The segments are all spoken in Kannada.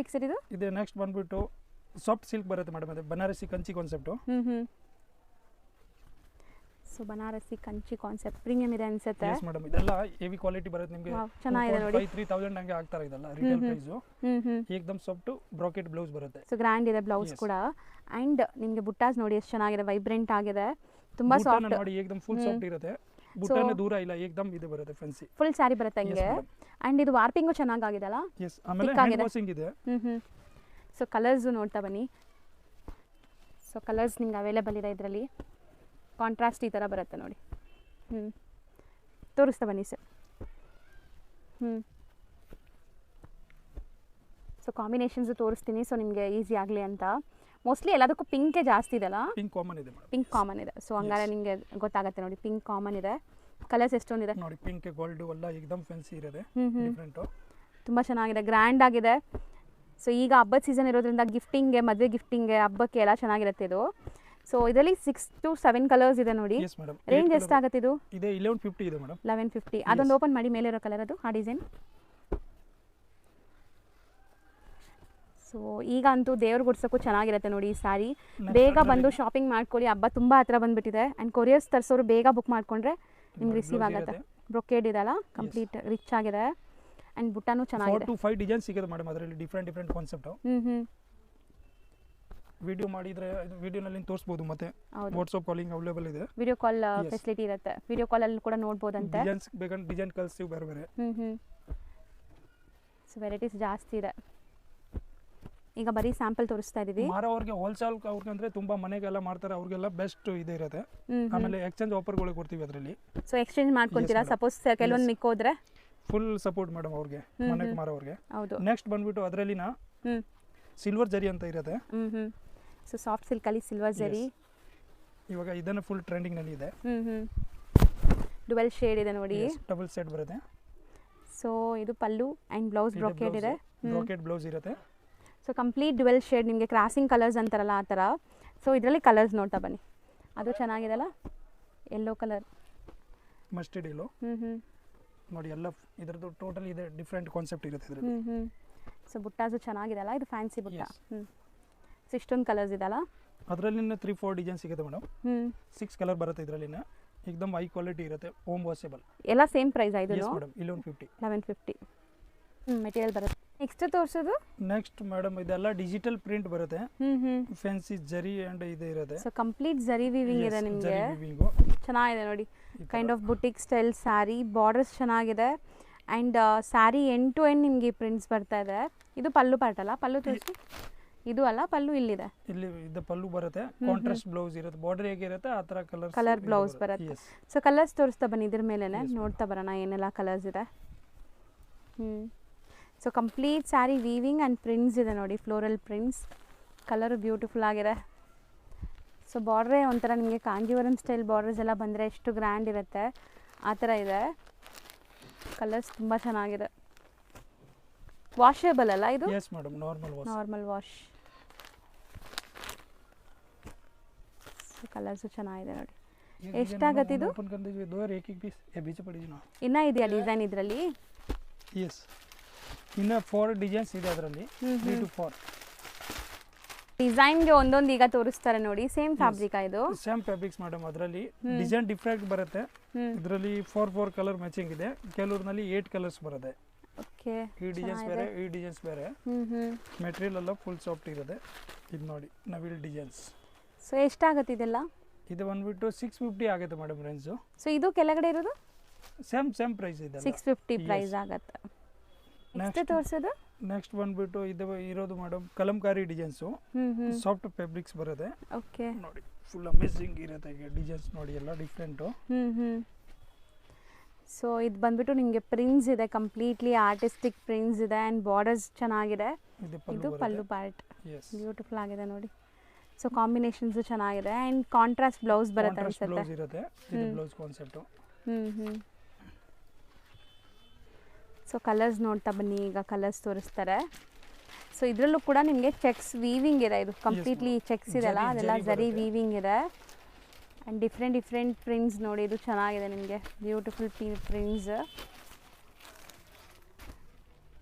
ಫ್ಯಾಬ್ರಿಕ್ ಸರ್ ಇದು? ಇದು ನೆಕ್ಸ್ಟ್ ಬಂದ್ಬಿಟ್ಟು ಸಾಫ್ಟ್ ಸಿಲ್ಕ್ ಬರುತ್ತೆ ಮೇಡಮ್, ಅದು Banarasi Kanchi concept. So Banarasi Kanchi concept premium ಇದೆ ಅನ್ಸುತ್ತೆ. ಎಸ್ ಮೇಡಮ್, ಇದೆಲ್ಲ ಹೆವಿ ಕ್ವಾಲಿಟಿ ಬರುತ್ತೆ ನಿಮಗೆ. ಚೆನ್ನಾಗಿದೆ ನೋಡಿ. 3000 ಹಂಗೆ ಆಗ್ತಾರೆ ಇದೆಲ್ಲ ರಿಟೇಲ್ ಪ್ರೈಸು. ಏಕದಮ್ ಸಾಫ್ಟ್ ಬ್ರಾಕೆಟ್ ಬ್ಲೌಸ್ ಬರುತ್ತೆ. ಸೊ ಗ್ರ್ಯಾಂಡ್ ಇದೆ ಬ್ಲೌಸ್ ಕೂಡ. ಅಂಡ್ ನಿಮಗೆ ಬುಟ್ಟಾಸ್ ನೋಡಿ ಎಷ್ಟು ಚೆನ್ನಾಗಿದೆ, ವೈಬ್ರೆಂಟ್ ಆಗಿದೆ, ತುಂಬಾ ಸಾಫ್ಟ್ ನೋಡಿ, ಏಕದಮ್ ಫುಲ್ ಸಾಫ್ಟ್ ಇರುತ್ತೆ. ಬುಟ್ಟಾನ ದೂರ ಇಲ್ಲ, ಏಕದಮ್ ಇದು ಬರುತ್ತೆ ಫ್ಯಾನ್ಸಿ. ಫುಲ್ ಸ್ಯಾರಿ ಬರುತ್ತೆ ಹಂಗೆ. ಅಂಡ್ ಇದು ವಾರ್ಪಿಂಗು ಚೆನ್ನಾಗಿದೆಲ್ಲ. ಎಸ್, ಆಮೇಲೆ ಹ್ಯಾಂಡ್ ವಾಷಿಂಗ್ ಇದೆ. ಸೊ ಕಲರ್ಸ್ ನೋಡ್ತಾ ಬನ್ನಿ. ಸೊ ಕಲರ್ಸ್ ನಿಮ್ಗೆ ಅವೈಲೇಬಲ್ ಇದೆ ಇದರಲ್ಲಿ. ಕಾಂಟ್ರಾಸ್ಟ್ ಈ ಥರ ಬರುತ್ತೆ ನೋಡಿ. ತೋರಿಸ್ತಾ ಬನ್ನಿ ಸರ್. ಸೊ ಕಾಂಬಿನೇಷನ್ಸು ತೋರಿಸ್ತೀನಿ, ಸೊ ನಿಮಗೆ ಈಸಿ ಆಗಲಿ ಅಂತ. ಮೋಸ್ಟ್ಲಿ ಎಲ್ಲದಕ್ಕೂ ಪಿಂಕೇ ಜಾಸ್ತಿ ಇದೆಲ್ಲ. ಪಿಂಕ್ ಕಾಮನ್ ಇದೆ ಮೇಡಮ್. ಪಿಂಕ್ ಕಾಮನ್ ಇದೆ. ಸೊ ಹಂಗಾರೆ ನಿಮಗೆ ಗೊತ್ತಾಗುತ್ತೆ ನೋಡಿ, ಪಿಂಕ್ ಕಾಮನ್ ಇದೆ. ಕಲರ್ಸ್ ಎಷ್ಟೊಂದಿದೆ ನೋಡಿ, ಪಿಂಕ್ ಗೋಲ್ಡ್ ಎಲ್ಲ ಏಕದಮ್ ಫ್ಯಾನ್ಸಿ ಇರುತ್ತೆ, ಡಿಫರೆಂಟ್. ತುಂಬ ಚೆನ್ನಾಗಿದೆ, ಗ್ರ್ಯಾಂಡ್ ಆಗಿದೆ. ಸೊ ಈಗ ಹಬ್ಬದ ಸೀಸನ್ ಇರೋದ್ರಿಂದ ಗಿಫ್ಟಿಂಗ್ಗೆ, ಮದುವೆ ಗಿಫ್ಟಿಂಗ್ಗೆ, ಹಬ್ಬಕ್ಕೆ ಎಲ್ಲ ಚೆನ್ನಾಗಿರುತ್ತೆ ಇದು. ಸೊ ಇದರಲ್ಲಿ 6 to 7 ಕಲರ್ಸ್ ಇದೆ ನೋಡಿ. ರೇಂಜ್ ಎಷ್ಟಾಗುತ್ತೆ ಇದು? ಇದೆ 1150 ಇದೆ ಮೇಡಮ್. 1150. ಅದೊಂದು ಓಪನ್ ಮಾಡಿ, ಮೇಲೆ ಇರೋ ಕಲರ್ ಅದು, ಆ ಡಿಸೈನ್. ಸೊ ಈಗ ಅಂತೂ ದೇವ್ರ ಗುಡ್ಸೋಕ್ಕೂ ಚೆನ್ನಾಗಿರುತ್ತೆ ನೋಡಿ ಈ ಸ್ಯಾರಿ. ಬೇಗ ಬಂದು ಶಾಪಿಂಗ್ ಮಾಡ್ಕೊಳ್ಳಿ, ಹಬ್ಬ ತುಂಬ ಹತ್ರ ಬಂದುಬಿಟ್ಟಿದೆ. ಆ್ಯಂಡ್ ಕೊರಿಯರ್ಸ್ ತರಿಸೋರು ಬೇಗ ಬುಕ್ ಮಾಡಿಕೊಂಡ್ರೆ ನಿಮ್ಗೆ ರಿಸೀವ್ ಆಗುತ್ತೆ. ಬ್ರೊಕೇಡ್ ಇದೆಲ್ಲ ಕಂಪ್ಲೀಟ್ ರಿಚ್ ಆಗಿದೆ. ಆ್ಯಂಡ್ ಬುಟ್ಟಾನು ಚೆನ್ನಾಗಿದೆ. 4 to 5 ಡಿಸೈನ್ ಸಿಗುತ್ತೆ ಮೇಡಮ್ ಅದರಲ್ಲಿ, ಡಿಫರೆಂಟ್ ಕಾನ್ಸೆಪ್ಟ್. ವಿಡಿಯೋ ಮಾಡಿದ್ರೆ ವಿಡಿಯೋನಲ್ಲಿ ತೋರಿಸಬಹುದು, ಮತ್ತೆ ವಾಟ್ಸ್ಆಪ್ ಕಾಲಿಂಗ್ ಅವೈಲೇಬಲ್ ಇದೆ. ವಿಡಿಯೋ ಕಾಲ್ ಫೆಸಿಲಿಟಿ ಇರುತ್ತೆ, ವಿಡಿಯೋ ಕಾಲ್ ಅಲ್ಲಿ ಕೂಡ ನೋಡಬಹುದಂತೆ. ಡಿಸೈನ್ಸ್ ಬೇಕಂದ್ರೆ ಡಿಸೈನ್ ಕಳಿಸ್ತೀವಿ ಬೇರೆ ಬೇರೆ. ಸೊ ವೆರೈಟೀಸ್ ಜಾಸ್ತಿ ಇದೆ. ಈಗ ಬರೀ ಸ್ಯಾಂಪಲ್ ತೋರಿಸ್ತಾ ಇದೀವಿ. ಮಾರೋರಿಗೆ ಹೋಲ್ಸೇಲ್ ಅವ್ರಿಗೆ ಅಂದ್ರೆ ತುಂಬಾ ಮನೆಗೆಲ್ಲ ಮಾಡ್ತಾರೆ, ಅವ್ರಿಗೆಲ್ಲ ಬೆಸ್ಟ್ ಇದೆ ಇರುತ್ತೆ. ಆಮೇಲೆ ಎಕ್ಸ್ಚೇಂಜ್ ಆಫರ್ಗಳು ಕೊಡ್ತೀವಿ ಅದರಲ್ಲಿ. So exchange ಮಾಡ್ಕೊಂತೀರಾ? ಸಪೋಸ್ ಕೆಲವೊಂದು ಮಿಕ್ಕೋದ್ರೆ ಫುಲ್ ಸಪೋರ್ಟ್ ಮೇಡಮ್ ಅವ್ರಿಗೆ, ಮನೆಗೆ ಮಾರೋರಿಗೆ. ಹೌದು. ನೆಕ್ಸ್ಟ್ ಬಂದ್ಬಿಟ್ಟು ಅದರಲ್ಲಿನ ಸಿಲ್ವರ್ ಜರಿ ಅಂತ ಇರುತ್ತೆ. ಸೊ ಸಾಫ್ಟ್ ಸಿಲ್ಕ್ ಅಲ್ಲಿ ಸಿಲ್ವರ್ ಜರಿ. ಇವಾಗ ಇದನ್ನ ಫುಲ್ ಟ್ರೆಂಡಿಂಗ್ ನಲ್ಲಿ ಇದೆ. ಡುವೆಲ್ ಶೇಡ್ ಇದೆ ನೋಡಿ, ಡಬಲ್ ಸೆಟ್ ಬರುತ್ತೆ. ಸೊ ಇದು ಪಲ್ಲು ಅಂಡ್ ಬ್ಲೌಸ್ ಬ್ರೊಕೇಡ್ ಇದೆ. ಬ್ರೊಕೇಡ್ ಬ್ಲೌಸ್ ಇರುತ್ತೆ. ಸೊ ಕಂಪ್ಲೀಟ್ ಡುವೆಲ್ ಶೇಡ್, ನಿಮಗೆ ಕ್ರಾಸಿಂಗ್ ಕಲರ್ಸ್ ಅಂತಾರಲ್ಲ ಆ ಥರ. ಸೊ ಇದರಲ್ಲಿ ಕಲರ್ಸ್ ನೋಡ್ತಾ ಬನ್ನಿ. ಅದು ಚೆನ್ನಾಗಿದೆಲ್ಲ, ಯೆಲ್ಲೋ ಕಲರ್, ಮಸ್ಟರ್ಡ್ ಯೆಲ್ಲೋ. ನೋಡಿ ಎಲ್ಲ ಇದರದ್ದು ಟೋಟಲ್ ಇದೆ, ಡಿಫರೆಂಟ್ ಕಾನ್ಸೆಪ್ಟ್ ಇರುತ್ತೆ ಇದರಲ್ಲಿ. ಸೊ ಬುಟ್ಟಾಸು ಚೆನ್ನಾಗಿದೆಲ್ಲ, ಇದು ಫ್ಯಾನ್ಸಿ ಬುಟ್ಟ. ಸೊ ಇಷ್ಟೊಂದು ಕಲರ್ಸ್ ಇದೆಲ್ಲ. ಅದರಲ್ಲಿ 3-4 ಡಿಸೈನ್ ಸಿಗುತ್ತೆ ಮೇಡಮ್. 6 ಕಲರ್ ಬರುತ್ತೆ ಇದರಲ್ಲಿ. ಏಕದಮ್ ಹೈ ಕ್ವಾಲಿಟಿ ಇರುತ್ತೆ, ಹೋಮ್ ವಾಷೇಬಲ್. ಎಲ್ಲ ಸೇಮ್ ಪ್ರೈಸ್ ಇದು? ಎಸ್ ಮೇಡಮ್, 1150 ಮೆಟೀರಿಯಲ್ ಬರುತ್ತೆ. ನೆಕ್ಸ್ಟ್ ತೋರಿಸೋದು? ನೆಕ್ಸ್ಟ್ ಮೇಡಮ್ ಇದೆಲ್ಲ ಡಿಜಿಟಲ್ ಪ್ರಿಂಟ್ ಬರುತ್ತೆ, ಫ್ಯಾನ್ಸಿ ಜರಿ ಅಂಡ್ ಇದು ಇರುತ್ತೆ. ಸೊ ಕಂಪ್ಲೀಟ್ ಜರಿ ವೀವಿಂಗ್ ಇದೆ ನಿಮಗೆ, ಚೆನ್ನಾಗಿದೆ ನೋಡಿ. Kind of boutique style sari, borders ಚೆನ್ನಾಗಿದೆ. And sari end to end ನಿಮಗೆ ಪ್ರಿಂಟ್ಸ್ ಬರ್ತಾ ಇದೆ. ಇದು ಪಲ್ಲು ಪಾರ್ಟ್ ಅಲ್ಲ? ಪಲ್ಲು ತೋರಿಸಿ. ಇದು ಅಲ್ಲ, ಪಲ್ಲು ಇಲ್ಲಿದೆ. ಇಲ್ಲಿ ಇದು ಪಲ್ಲು ಬರುತ್ತೆ, ಕಾಂಟ್ರಾಸ್ಟ್ ಬ್ಲೌಸ್ ಇರುತ್ತೆ, ಬಾರ್ಡರ್ ಹೇಗಿರುತ್ತೆ ಆ ಥರ ಕಲರ್ ಬ್ಲೌಸ್ ಬರುತ್ತೆ. ಸೊ ಕಲರ್ಸ್ ತೋರಿಸ್ತಾ ಬನ್ನಿ, ಇದ್ರ ಮೇಲೆ ನೋಡ್ತಾ ಬರೋಣ ಏನೆಲ್ಲ ಕಲರ್ಸ್ ಇದೆ. So complete sari weaving and prints ಇದೆ ನೋಡಿ, ಫ್ಲೋರಲ್ ಪ್ರಿಂಟ್ಸ್. ಕಲರು ಬ್ಯೂಟಿಫುಲ್ ಆಗಿದೆ. ಸೊ ಬಾರ್ಡ್ರೇ ಒಂಥರ ನಿಮಗೆ ಕಾಂಜೀವರಂ ಸ್ಟೈಲ್ ಬಾರ್ಡರ್ಸ್ ಎಲ್ಲ ಬಂದರೆ ಎಷ್ಟು ಗ್ರ್ಯಾಂಡ್ ಇರುತ್ತೆ ಆ ಥರ ಇದೆ. ಕಲರ್ಸ್ ತುಂಬ ಚೆನ್ನಾಗಿದೆ. ವಾಷೇಬಲ್ ಅಲ್ಲ ಇದು? Yes madam, normal wash. Colours ಚೆನ್ನಾಗಿದೆ ನೋಡಿ. ಎಷ್ಟಾಗತ್ತೆ ಇದು? ಇನ್ನ ಇದೆಯಾ ಡಿಸೈನ್ ಇದರಲ್ಲಿ? ಎಸ್, ಇನ್ನ 4 ಡಿಸೈನ್ಸ್ ಇದೆ ಅದರಲ್ಲಿ, 3 to 4 ಡಿಸೈನ್ಗೆ ಒಂದೊಂದು ಈಗ ತೋರಿಸ್ತಾರೆ ನೋಡಿ. ಸೇಮ್ ಫ್ಯಾಬ್ರಿಕ್ ಇದು? Same fabrics madam. ಅದರಲ್ಲಿ ಡಿಸೈನ್ ಡಿಫ್ರೆಂಟ್ ಬರುತ್ತೆ. ಇದರಲ್ಲಿ 4 ಕಲರ್ ಮ್ಯಾಚಿಂಗ್ ಇದೆ, ಕೆಲವ್ರಲ್ಲಿ 8 ಕಲರ್ಸ್ ಬರುತ್ತೆ. ಓಕೆ, ಈ ಡಿಸೈನ್ಸ್ ಬೇರೆ, ಈ ಡಿಸೈನ್ಸ್ ಬೇರೆ. ಮೆಟೀರಿಯಲ್ ಎಲ್ಲ ಫುಲ್ ಸಾಫ್ಟ್ ಇರುತ್ತೆ. ಇದು ನೋಡಿ ನವಿಲ್ ಡಿಸೈನ್ಸ್. ಸೊ ಎಷ್ಟಾಗುತ್ತೆ ಇದೆಲ್ಲ? ಇದು ಬಂದ್ಬಿಟ್ಟು 650 ಆಗುತ್ತೆ ಮೇಡಮ್ ರೇಂಜು. ಸೊ ಇದು ಕೆಳಗಡೆ ಇರೋದು? ಸೇಮ್ ಪ್ರೈಸ್ ಇದೆ, 650 ಪ್ರೈಸ್ ಆಗುತ್ತೆ. ನೆಕ್ಸ್ಟ್ ತೋರಿಸೋದು? ನೆಕ್ಸ್ಟ್ ಬಂದ್ಬಿಟ್ಟು ಇದು ಇರೋದು madam Kalamkari designs, soft fabrics ಬರುತ್ತೆ. ಓಕೆ, ನೋಡಿ ಫುಲ್ ಅಮೇಜಿಂಗ್ ಇರುತ್ತೆ. ಈಗ ಡಿಸೈನ್ಸ್ ನೋಡಿ ಎಲ್ಲ ಡಿಫ್ರೆಂಟು. ಸೊ ಇದು ಬಂದ್ಬಿಟ್ಟು ನಿಮಗೆ ಪ್ರಿಂಟ್ಸ್ ಇದೆ, ಕಂಪ್ಲೀಟ್ಲಿ ಆರ್ಟಿಸ್ಟಿಕ್ ಪ್ರಿಂಟ್ಸ್ ಇದೆ. ಆ್ಯಂಡ್ ಬಾರ್ಡರ್ಸ್ ಚೆನ್ನಾಗಿದೆ. ಇದು ಪಲ್ಲು ಪಾರ್ಟ್, ಬ್ಯೂಟಿಫುಲ್ ಆಗಿದೆ ನೋಡಿ. ಸೊ ಕಾಂಬಿನೇಷನ್ಸ್ ಚೆನ್ನಾಗಿದೆ. ಆ್ಯಂಡ್ ಕಾಂಟ್ರಾಸ್ಟ್ ಬ್ಲೌಸ್ ಬರುತ್ತೆ ಅನ್ಸುತ್ತೆ. ಇದು ಬ್ಲೌಸ್ ಕಾನ್ಸೆಪ್ಟ್. ಸೊ ಕಲರ್ಸ್ ನೋಡ್ತಾ ಬನ್ನಿ, ಈಗ ಕಲರ್ಸ್ ತೋರಿಸ್ತಾರೆ. ಸೊ ಇದರಲ್ಲೂ ಕೂಡ ನಿಮಗೆ ಚೆಕ್ಸ್ ವೀವಿಂಗ್ ಇದೆ. ಇದು ಕಂಪ್ಲೀಟ್ಲಿ ಚೆಕ್ಸ್ ಇದೆಲ್ಲ, ಅದೆಲ್ಲ ಜರಿ ವೀವಿಂಗ್ ಇದೆ. ಆ್ಯಂಡ್ ಡಿಫ್ರೆಂಟ್ ಪ್ರಿಂಟ್ಸ್ ನೋಡಿ, ಇದು ಚೆನ್ನಾಗಿದೆ ನಿಮಗೆ, ಬ್ಯೂಟಿಫುಲ್ ಪ್ರಿಂಟ್ಸ್.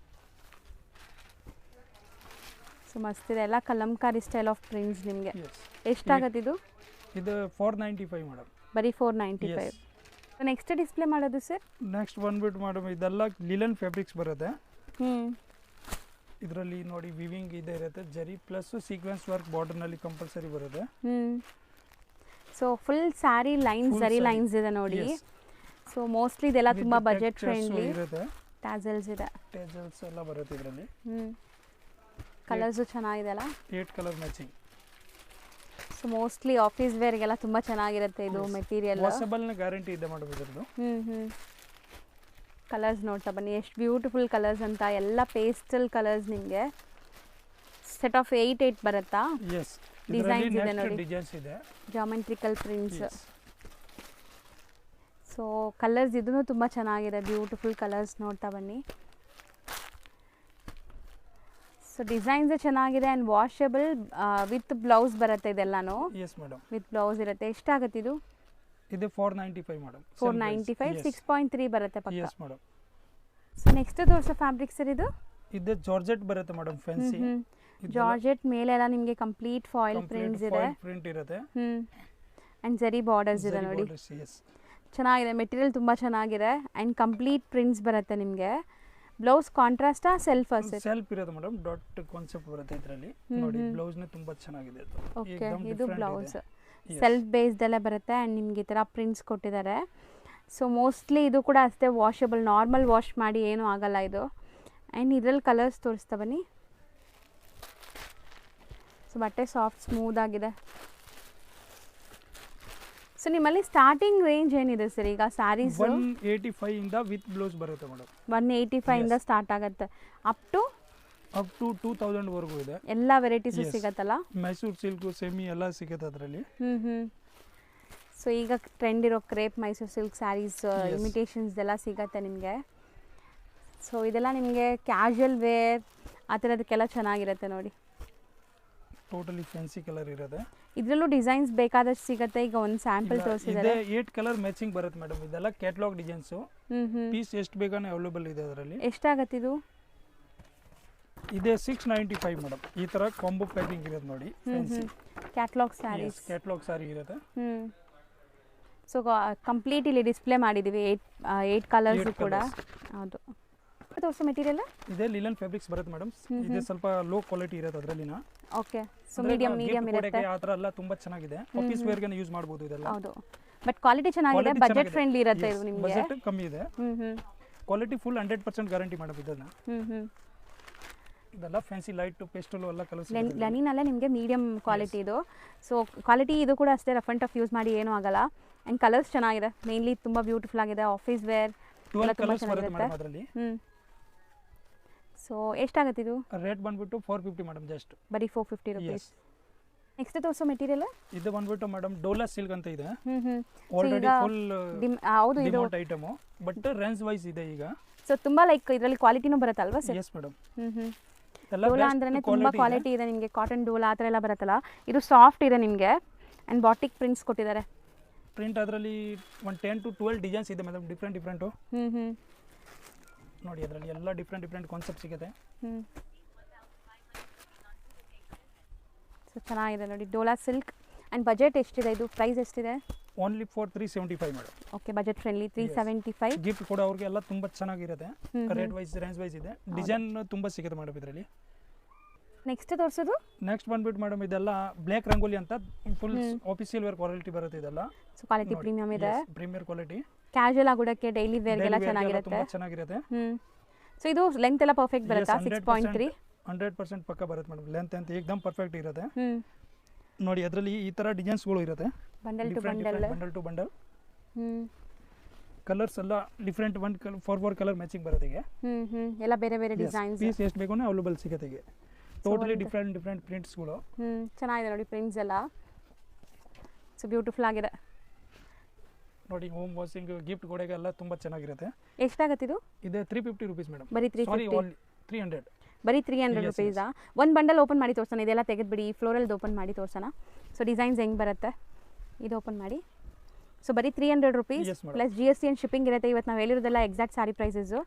ಸೊ ಮಸ್ತಿದೆ, ಎಲ್ಲ ಕಲಂಕಾರಿ ಸ್ಟೈಲ್ ಆಫ್ ಪ್ರಿಂಟ್ಸ್ ನಿಮಗೆ. ಎಸ್ ಎಷ್ಟಾಗತ್ತೆ ಇದು? ಇದು 495 ಮೇಡಮ್. ಬರೀ 495. ನೆಕ್ಸ್ಟ್ ಡಿಸ್ಪ್ಲೇ ಮಾಡೋದು ಸರ್? ನೆಕ್ಸ್ಟ್ ಬಂದ್ಬಿಟ್ಟು ಮೇಡಮ್ ಇದೆಲ್ಲ ಲಿಲನ್ ಫ್ಯಾಬ್ರಿಕ್ಸ್ ಬರುತ್ತೆ. ಹ್ಞೂ ಇದರಲ್ಲಿ ನೋಡಿ ವಿವಿಂಗ್ ಇದೆ ಇರುತ್ತೆ, ಜರಿ ಪ್ಲಸ್ ಸೀಕ್ವೆನ್ಸ್ ವರ್ಕ್ ಬಾರ್ಡರ್ನಲ್ಲಿ ಕಂಪಲ್ಸರಿ ಬರುತ್ತೆ. ಹ್ಞೂ ಸೊ ಫುಲ್ ಸ್ಯಾರಿ ಲೈನ್ಸ್, ಜರಿ ಲೈನ್ಸ್ ಇದೆ ನೋಡಿ. ಸೊ ಮೋಸ್ಟ್ಲಿ ಇದೆಲ್ಲ ತುಂಬ ಬಜೆಟ್ ಫ್ರೆಂಡ್ಲಿ ಇರುತ್ತೆ. ಟ್ಯಾಸಲ್ಸ್ ಇದೆ, ಟೇಜಲ್ಸ್ ಎಲ್ಲ ಬರುತ್ತೆ ಇದರಲ್ಲಿ. ಕಲರ್ಸು ಚೆನ್ನಾಗಿದೆ ಅಲ್ಲ, 8 colour matching. So mostly office ವೇರ್ಗೆಲ್ಲ ತುಂಬ ಚೆನ್ನಾಗಿರುತ್ತೆ ಇದು ಮೆಟೀರಿಯಲ್. ವಾಷಬಲ್ನ ಗ್ಯಾರಂಟಿ ಇದೆ ಮೇಡಮ್ ಇದರದ್ದು. ಕಲರ್ಸ್ ನೋಡ್ತಾ ಬನ್ನಿ, ಎಷ್ಟು ಬ್ಯೂಟಿಫುಲ್ ಕಲರ್ಸ್ ಅಂತ. ಎಲ್ಲ ಪೇಸ್ಟಲ್ ಕಲರ್ಸ್ ನಿಮಗೆ. ಸೆಟ್ ಆಫ್ 8 ಬರುತ್ತಾ? ಎಸ್. ಡಿಸೈನ್ಸ್ ಇದೆ ನೋಡಿ, ಡಿಸೈನ್ಸ್ ಇದೆ, ಜಾಮೆಟ್ರಿಕಲ್ ಪ್ರಿಂಟ್ಸ್. ಸೊ ಕಲರ್ಸ್ ಇದೂ ತುಂಬ ಚೆನ್ನಾಗಿದೆ, ಬ್ಯೂಟಿಫುಲ್ ಕಲರ್ಸ್ ನೋಡ್ತಾ ಬನ್ನಿ. ಸೊ ಡಿಸೈನ್ಸ್ ಚೆನ್ನಾಗಿದೆ ಆ್ಯಂಡ್ ವಾಷಬಲ್ ವಿತ್ ಬ್ಲೌಸ್ ಬರುತ್ತೆ ಇದೆಲ್ಲಾನು. ಎಸ್ ಮೇಡಮ್, ವಿತ್ ಬ್ಲೌಸ್ ಇರುತ್ತೆ. ಎಷ್ಟಾಗುತ್ತೆ ಇದು? ಇದು 495 ಮೇಡಮ್. 495, 6.3 ಬರುತ್ತೆ ಪಕ್ಕ. Yes madam. ಸೊ ನೆಕ್ಸ್ಟ್ ತೋರಿಸೋ ಫ್ಯಾಬ್ರಿಕ್ ಸರ್ ಇದು? ಇದು ಜಾರ್ಜೆಟ್ ಬರುತ್ತೆ ಮೇಡಮ್, ಫ್ಯಾನ್ಸಿ ಜಾರ್ಜೆಟ್ ಮೇಲೆ ಎಲ್ಲ ನಿಮಗೆ ಕಂಪ್ಲೀಟ್ ಫಾಯಿಲ್ ಪ್ರಿಂಟ್ಸ್ ಇದೆ, ಪ್ರಿಂಟ್ ಇರುತ್ತೆ. ಆ್ಯಂಡ್ ಜರಿ ಬಾರ್ಡರ್ಸ್ ಇದೆ ನೋಡಿ. ಚೆನ್ನಾಗಿದೆ, ಮೆಟೀರಿಯಲ್ ತುಂಬ ಚೆನ್ನಾಗಿದೆ ಆ್ಯಂಡ್ ಕಂಪ್ಲೀಟ್ ಪ್ರಿಂಟ್ಸ್ ಬರುತ್ತೆ ನಿಮಗೆ. ಬ್ಲೌಸ್ ಕಾಂಟ್ರಾಸ್ಟಾ ಸೆಲ್ಫ್? ಸೆಲ್ಫ್ ಇರುತ್ತೆ ಮೇಡಮ್, ಡಾಟ್ ಕಾನ್ಸೆಪ್ಟ್ ಬರುತ್ತೆ ಇದರಲ್ಲಿ ನೋಡಿ. ಬ್ಲೌಸ್ ನೇ ತುಂಬಾ ಚೆನ್ನಾಗಿದೆ. ಓಕೆ, ಇದು ಬ್ಲೌಸ್ ಸೆಲ್ಫ್ ಬೇಸ್ದಲ್ಲೇ ಬರುತ್ತೆ ಆ್ಯಂಡ್ ನಿಮ್ಗೆ ಈ ಥರ ಪ್ರಿಂಟ್ಸ್ ಕೊಟ್ಟಿದ್ದಾರೆ. ಸೊ ಮೋಸ್ಟ್ಲಿ ಇದು ಕೂಡ ಅಷ್ಟೇ ವಾಷಬಲ್, ನಾರ್ಮಲ್ ವಾಶ್ ಮಾಡಿ ಏನೂ ಆಗಲ್ಲ ಇದು. ಆ್ಯಂಡ್ ಇದರಲ್ಲಿ ಕಲರ್ಸ್ ತೋರಿಸ್ತಾ ಬನ್ನಿ. ಸೊ ಬಟ್ಟೆ ಸಾಫ್ಟ್ ಸ್ಮೂತ್ ಆಗಿದೆ. ಸೊ ನಿಮ್ಮಲ್ಲಿ ಸ್ಟಾರ್ಟಿಂಗ್ ರೇಂಜ್ ಏನಿದೆ ಸರ್ ಈಗ ಸ್ಯಾರೀಸ್? 185 ಇಂದ ವಿತ್ ಬ್ಲೌಸ್ ಬರುತ್ತೆ ಮೇಡಮ್. 185 ಇಂದ ಸ್ಟಾರ್ಟ್ ಆಗುತ್ತೆ ಅಪ್ ಟು 2000 ವರೆಗೂ ಇದೆ. ಎಲ್ಲ ವೆರೈಟೀಸ್ ಸಿಗತ್ತಲ್ಲ? ಮೈಸೂರು ಸಿಲ್ಕ್, ಸೆಮಿ ಎಲ್ಲ ಸಿಗುತ್ತೆ ಅದರಲ್ಲಿ. ಸೊ ಈಗ ಟ್ರೆಂಡ್ ಇರೋ crepe Mysore silk sarees, imitations ಎಲ್ಲ ಸಿಗತ್ತೆ ನಿಮಗೆ. ಸೊ ಇದೆಲ್ಲ ನಿಮಗೆ ಕ್ಯಾಶುವಲ್ ವೇರ್ ಆ ಥರದಕ್ಕೆಲ್ಲ ಚೆನ್ನಾಗಿರುತ್ತೆ ನೋಡಿ. ಟೋಟಲಿ ಫ್ಯಾನ್ಸಿ ಕಲರ್ ಇರುತ್ತೆ. ಇದರಲ್ಲೂ ಡಿಸೈನ್ಸ್ ಬೇಕಾದಷ್ಟು ಸಿಗುತ್ತೆ. ಈಗ ಒಂದು ಸ್ಯಾಂಪಲ್ ತೋರಿಸಿದ್ದಾರೆ. 8 ಕಲರ್ ಮ್ಯಾಚಿಂಗ್ ಬರುತ್ತೆ ಮೇಡಮ್. ಇದೆಲ್ಲ ಕ್ಯಾಟಲಾಗ್ ಡಿಸೈನ್ಸ್. ಪೀಸ್ ಎಷ್ಟು ಬೇಕಾನೆ ಅವೈಲೇಬಲ್ ಇದೆ ಅದರಲ್ಲಿ. ಎಷ್ಟಾಗುತ್ತೆ ಇದು? ಇದೆ 695 ಮೇಡಮ್. ಈ ತರ ಕಾಂಬೋ ಪ್ಯಾಕಿಂಗ್ ಇರುತ್ತೆ ನೋಡಿ, ಫ್ಯಾನ್ಸಿ ಕ್ಯಾಟಲಾಗ್ ಸ್ಯಾರೀಸ್. ಕ್ಯಾಟಲಾಗ್ ಸಾರಿ ಇರುತ್ತೆ. ಸೊ ಕಂಪ್ಲೀಟ್ ಇಲ್ಲಿ ಡಿಸ್ಪ್ಲೇ ಮಾಡಿದ್ದೀವಿ 8 ಕಲರ್ಸ್ ಕೂಡ. ಹೌದು, ತೋರಿಸೋ ಮೆಟೀರಿಯಲ್ ಇದೆ ಲಿಲನ್ ಫ್ಯಾಬ್ರಿಕ್ಸ್ ಬರುತ್ತೆ ಮೇಡಮ್. ಇದೆ ಸ್ವಲ್ಪ ಲೋ ಕ್ವಾಲಿಟಿ ಇರುತ್ತೆ ಅದರಲ್ಲಿನ. ಓಕೆ, ಸೊ ಮೀಡಿಯಂ ಇರುತ್ತೆ. ಆ ಥರ ಎಲ್ಲ ತುಂಬಾ ಚೆನ್ನಾಗಿದೆ. ಆಫೀಸ್ ವೇರ್ ಗೆ ಯೂಸ್ ಮಾಡಬಹುದು ಇದೆಲ್ಲ. ಹೌದು, ಬಟ್ ಕ್ವಾಲಿಟಿ ಚೆನ್ನಾಗಿದೆ, ಬಜೆಟ್ ಫ್ರೆಂಡ್ಲಿ ಇರುತ್ತೆ ಇದು ನಿಮಗೆ. ಬಜೆಟ್ ಕಮ್ಮಿ ಇದೆ. ಕ್ವಾಲಿಟಿ ಫುಲ್ 100% ಗ್ಯಾರಂಟಿ ಮೇಡಮ್ ಇದನ್ನ. ಇದೆಲ್ಲ ಫ್ಯಾನ್ಸಿ ಲೈಟ್ ಪೇಸ್ಟಲ್ ಎಲ್ಲ ಕಲರ್ಸ್. ಲೆನಿನ್ ಅಲ್ಲೇ ನಿಮಗೆ ಮೀಡಿಯಂ ಕ್ವಾಲಿಟಿ ಇದು. ಸೊ ಕ್ವಾಲಿಟಿ ಇದು ಕೂಡ ಅಷ್ಟೇ, ರಫ್ ಅಂಡ್ ಟಫ್ ಯೂಸ್ ಮಾಡಿ ಏನೂ ಆಗಲ್ಲ. ಆ್ಯಂಡ್ ಕಲರ್ಸ್ ಚೆನ್ನಾಗಿದೆ, ಮೇನ್ಲಿ ತುಂಬ ಬ್ಯೂಟಿಫುಲ್ ಆಗಿದೆ. ಆಫೀಸ್ ವೇರ್ ಎಲ್ಲ ತುಂಬ ಚೆನ್ನಾಗಿರುತ್ತೆ. ಸೊ ಎಷ್ಟಾಗುತ್ತೆ ಇದು? ರೇಟ್ ಬಂದ್ಬಿಟ್ಟು 450 ಮೇಡಮ್, ಜಸ್ಟ್ ಬರೀ 450 ರುಪೀಸ್. ನೆಕ್ಸ್ಟ್ ತೋರಿಸೋ ಮೆಟೀರಿಯಲ್ ಇದು ಬಂದ್ಬಿಟ್ಟು ಮೇಡಮ್ ಡೋಲಾ ಸಿಲ್ಕ್ ಅಂತ ಇದೆ. ಆಲ್ರೆಡಿ ಫುಲ್ ಹೌದು, ಇದು ಐಟಮ್, ಬಟ್ ರೇಂಜ್ ವೈಸ್ ಇದೆ ಈಗ. ಸೊ ತುಂಬಾ ಲೈಕ್ ಇದರಲ್ಲಿ ಕ್ವಾಲಿಟಿನೂ ಬರುತ್ತಲ್ವಾ ಸರ್? Yes madam. ಡೋಲಾ ಅಂದ್ರೆ ತುಂಬಾ ಕ್ವಾಲಿಟಿ ಇದೆ ನಿಮಗೆ. ಕಾಟನ್ ಡೋಲಾ ಆ ಥರ ಎಲ್ಲ ಬರುತ್ತಲ್ಲ, ಇದು ಸಾಫ್ಟ್ ಇದೆ ನಿಮಗೆ. ಆ್ಯಂಡ್ ಬಾಟಿಕ್ ಪ್ರಿಂಟ್ಸ್ ಕೊಟ್ಟಿದ್ದಾರೆ. ಪ್ರಿಂಟ್ ಅದರಲ್ಲಿ 10 to 12 ಡಿಸೈನ್ಸ್ ಇದೆ ಮೇಡಮ್, ಡಿಫ್ರೆಂಟ್. ನೋಡಿ ಅದರಲ್ಲಿ ಎಲ್ಲ ಡಿಫ್ರೆಂಟ್ ಕಾನ್ಸೆಪ್ಟ್ ಸಿಗುತ್ತೆ. ಸೊ ಚೆನ್ನಾಗಿದೆ ನೋಡಿ, ಡೋಲಾ ಸಿಲ್ಕ್. ಆ್ಯಂಡ್ ಬಜೆಟ್ ಎಷ್ಟಿದೆ ಇದು? ಪ್ರೈಸ್ ಎಷ್ಟಿದೆ? Only for 375 madam. Okay, budget friendly 375. Gift ಕೂಡ ಅವ್ರಿಗೆ ಎಲ್ಲ ತುಂಬ ಚೆನ್ನಾಗಿರುತ್ತೆ. ರೇಟ್ ವೈಸ್ ರೇಂಜ್ ವೈಸ್ ಇದೆ. ಡಿಸೈನ್ ತುಂಬ ಸಿಗುತ್ತೆ ಮೇಡಮ್ ಇದರಲ್ಲಿ. ನೆಕ್ಸ್ಟ್ ತೋರಿಸೋದು? ನೆಕ್ಸ್ಟ್ ಬಂದ್ಬಿಟ್ಟು ಮೇಡಮ್ ಇದೆಲ್ಲ ಬ್ಲ್ಯಾಕ್ ರಂಗೋಲಿ ಅಂತ ಫುಲ್ ಆಫೀಸಿಯಲ್ ವೇರ್ ಕ್ವಾಲಿಟಿ ಬರುತ್ತೆ ಇದೆಲ್ಲ. ಸೊ ಕ್ವಾಲಿಟಿ ಪ್ರೀಮಿಯಂ ಇದೆ, ಪ್ರೀಮಿಯರ್ ಕ್ವಾಲಿಟಿ. ಕ್ಯಾಶುವಲ್ ಆಗಿಡಕ್ಕೆ, ಡೈಲಿ ವೇರ್ಗೆಲ್ಲ ಚೆನ್ನಾಗಿರುತ್ತೆ. ಸೊ ಇದು ಲೆಂತ್ ಎಲ್ಲ ಪರ್ಫೆಕ್ಟ್ ಬರುತ್ತಾ? 6.3. 100% ಪಕ್ಕ ಬರುತ್ತೆ ಮೇಡಮ್. ಲೆಂತ್ ಅಂತ ಏಕದಮ್ ಪರ್ಫೆಕ್ಟ್ ಇರುತ್ತೆ. ನೋಡಿ ಅದರಲ್ಲಿ ಈ ತರ ಡಿಸೈನ್ಸ್ಗಳು ಇರುತ್ತೆ, ಬಂಡಲ್ ಟು ಬಂಡಲ್. ಕಲರ್ಸ್ ಎಲ್ಲ ಡಿಫ್ರೆಂಟ್ 4 ಕಲರ್ ಮ್ಯಾಚಿಂಗ್ ಬರುತ್ತೆ ಈಗ. ಎಲ್ಲ ಬೇರೆ ಬೇರೆ ಡಿಸೈನ್ಸ್. ಪೀಸ್ ಎಷ್ಟು ಬೇಕು ಅವೈಲೇಬಲ್ ಸಿಗುತ್ತೆ ಈಗ. ಟೋಟಲಿ ಡಿಫ್ರೆಂಟ್ ಪ್ರಿಂಟ್ಸ್ಗಳು. ಚೆನ್ನಾಗಿದೆ ನೋಡಿ ಪ್ರಿಂಟ್ಸ್ ಎಲ್ಲ. ಸೊ ಬ್ಯೂಟಿಫುಲ್ ಆಗಿದೆ ನೋಡಿ. ಹೋಮ್ ವಾಷಿಂಗ್ ಗಿಫ್ಟ್ ಕೊಡೋಕೆ ಎಲ್ಲ ತುಂಬಾ ಚೆನ್ನಾಗಿರುತ್ತೆ. ಎಷ್ಟಾಗುತ್ತೆ ಇದು? ಇದೆ 350 ರುಪೀಸ್ ಮೇಡಮ್. ಬರೀ 350. 300. ಬರೀ 300 ರುಪೀಸಾ? ಒಂದು ಬಂಡಲ್ ಓಪನ್ ಮಾಡಿ ತೋರಿಸೋಣ. ಇದೆಲ್ಲ ತೆಗೆದುಬಿಡಿ, ಫ್ಲೋರಲ್ದು ಓಪನ್ ಮಾಡಿ ತೋರಿಸೋಣ. ಸೊ ಡಿಸೈನ್ಸ್ ಹೆಂಗೆ ಬರುತ್ತೆ ಇದು ಓಪನ್ ಮಾಡಿ. ಸೊ ಬರೀ 300 rupees plus GST and shipping ಇರುತ್ತೆ. ಇವತ್ತು ನಾವು ಹೇಳಿರೋದೆಲ್ಲ ಎಕ್ಸಾಕ್ಟ್ ಸಾರಿ ಪ್ರೈಸಸ್ಸು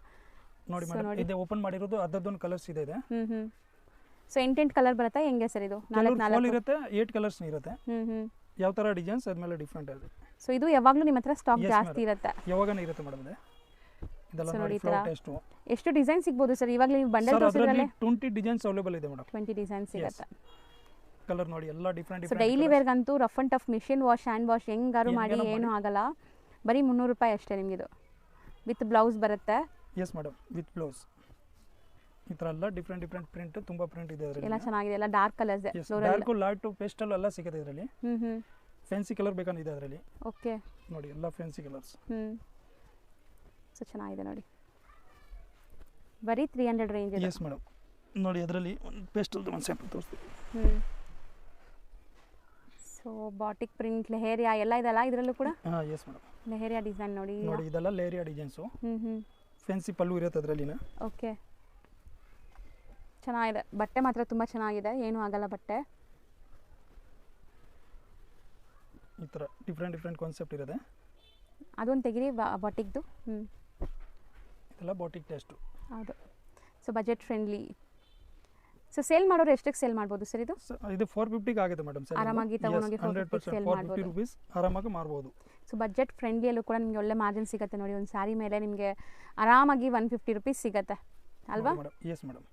ನೋಡಿ ಮೇಡಮ್. ಇದೆ ಓಪನ್ ಮಾಡಿರೋದು ಅರ್ಧದೊಂದು ಕಲರ್ಸ್ ಇದೆ. ಸೊ 8 ಕಲರ್ ಬರುತ್ತಾ ಹೆಂಗೆ ಸರ್ ಇದು? 4 ಫೋಲ್ 4 ಇರುತ್ತೆ, 8 ಕಲರ್ಸ್ ಇರುತ್ತೆ. ಹ್ಞೂ ಯಾವ ಥರ ಡಿಸೈನ್ಸ್ ಅದ್ಮೇಲೆ ಡಿಫ್ರೆಂಟ್ ಇದೆ. ಸೊ ಇದು ಯಾವಾಗಲೂ ನಿಮ್ಮ ಹತ್ರ ಸ್ಟಾಕ್ Yes, ಜಾಸ್ತಿ madam. ಇರುತ್ತೆ. ಯಾವಾಗನೇ ಇರುತ್ತೆ ಮೇಡಮ್ ಇದೆ. ಇದೆಲ್ಲ So, ನೋಡಿ ನೋಡಿ ಈ ಫ್ಲವರ್ ಥರ. ಟೆಸ್ಟ್. ಎಷ್ಟು ಡಿಸೈನ್ ಸಿಗ್ಬೋದು ಸರ್? ಇವಾಗಲೇ ನೀವು ಬಂಡಲ್ ಸರ್ ಅದರಲ್ಲಿ ತೋರಿಸಿದ್ರಲ್ಲೇ 20 ಡಿಸೈನ್ಸ್ ಅವೈಲೇಬಲ್ ಇದೆ ಮೇಡಮ್. 20 ಡಿಸೈನ್ ಸಿಗುತ್ತೆ. ಕಲರ್ ನೋಡಿ ಎಲ್ಲ ಡಿಫ್ರೆಂಟ್ ಸೊ ಡೈಲಿ ವೇರ್ಗಂತೂ rough and tough machine wash hand wash ಹೆಂಗಾರು ಮಾಡಿ ಹೆಂಗಾರು ಏನೂ ಮಾಡಿ. ಆಗಲ್ಲ. ಬರೀ 300 ರೂಪಾಯಿ ಅಷ್ಟೇ ನಿಮಗಿದು. ವಿತ್ ಬ್ಲೌಸ್ ಬರುತ್ತೆ. Yes madam, with blouse. ಈ ಥರ ಎಲ್ಲ ಡಿಫ್ರೆಂಟ್ ಪ್ರಿಂಟ್, ತುಂಬ ಪ್ರಿಂಟ್ ಇದೆ ಎಲ್ಲ ಅದರಲ್ಲಿ. ಚೆನ್ನಾಗಿದೆ, ಎಲ್ಲ dark colours. Dark light pastel ಎಲ್ಲ ಸಿಗುತ್ತೆ ಇದರಲ್ಲಿ. ಹ್ಞೂ ಫ್ಯಾನ್ಸಿ ಕಲರ್ ಬೇಕಂದಿದೆ ಅದರಲ್ಲಿ. ಓಕೆ. ನೋಡಿ ಎಲ್ಲ ಫ್ಯಾನ್ಸಿ ಕಲರ್ಸ್. ಸೊ ಚೆನ್ನಾಗಿದೆ ನೋಡಿ. ಬರೀ 300 ರೇಂಜ್ ಇದೆ. Yes madam. ನೋಡಿ ಅದರಲ್ಲಿ ಒಂದು ಪೇಸ್ಟಲ್ದು ಒಂದು ಸ್ಯಾಂಪಲ್ ತೋರಿಸ್ತೀವಿ. ಸೊ ಬಾಟಿಕ್ ಪ್ರಿಂಟ್, ಲೆಹೇರಿಯಾ ಎಲ್ಲ ಇದೆಲ್ಲ ಇದರಲ್ಲೂ ಕೂಡ. ಹಾಂ ಎಸ್ ಮೇಡಮ್. ಲೆಹೇರಿಯಾ ಡಿಸೈನ್ ನೋಡಿ. ನೋಡಿ ಇದೆಲ್ಲ ಲೇರಿಯಾ ಡಿಸೈನ್ಸು. ಫ್ಯಾನ್ಸಿ ಪಲ್ಲು ಇರುತ್ತೆ ಅದರಲ್ಲಿನ. ಓಕೆ, ಚೆನ್ನಾಗಿದೆ. ಬಟ್ಟೆ ಮಾತ್ರ ತುಂಬ ಚೆನ್ನಾಗಿದೆ, ಏನೂ ಆಗಲ್ಲ ಬಟ್ಟೆ. ಈ ಥರ ಡಿಫ್ರೆಂಟ್ ಕಾನ್ಸೆಪ್ಟ್ ಇರುತ್ತೆ. ಅದೊಂದು ತೆಗಿರಿ ಬಾಟಿಕ್ದು. ಇದೆಲ್ಲ ಬಾಟಿಕ್ ಟೆಸ್ಟು. ಹೌದು. So budget friendly. So sale ಮಾಡೋರು ಎಷ್ಟಕ್ಕೆ ಸೇಲ್ ಮಾಡ್ಬೋದು ಸರ್ ಇದು? ಇದು 450 ಆಗುತ್ತೆ ಮೇಡಮ್. ಆರಾಮಾಗಿ ತಗೊಂಡೋಗಿ 450 ಸೇಲ್ 450 ಮಾಡ್ಬೋದು. rupees ಆರಾಮಾಗಿ ಮಾರ್ಬೋದು. ಸೊ ಬಜೆಟ್ ಫ್ರೆಂಡ್ಲಿಯಲ್ಲೂ ಕೂಡ ನಿಮಗೆ ಒಳ್ಳೆ ಮಾರ್ಜಿನ್ ಸಿಗುತ್ತೆ ನೋಡಿ. ಒಂದು ಸ್ಯಾರಿ ಮೇಲೆ ನಿಮಗೆ ಆರಾಮಾಗಿ 150 ರೂಪೀಸ್ ಸಿಗುತ್ತೆ ಅಲ್ವಾ? Madam yes madam.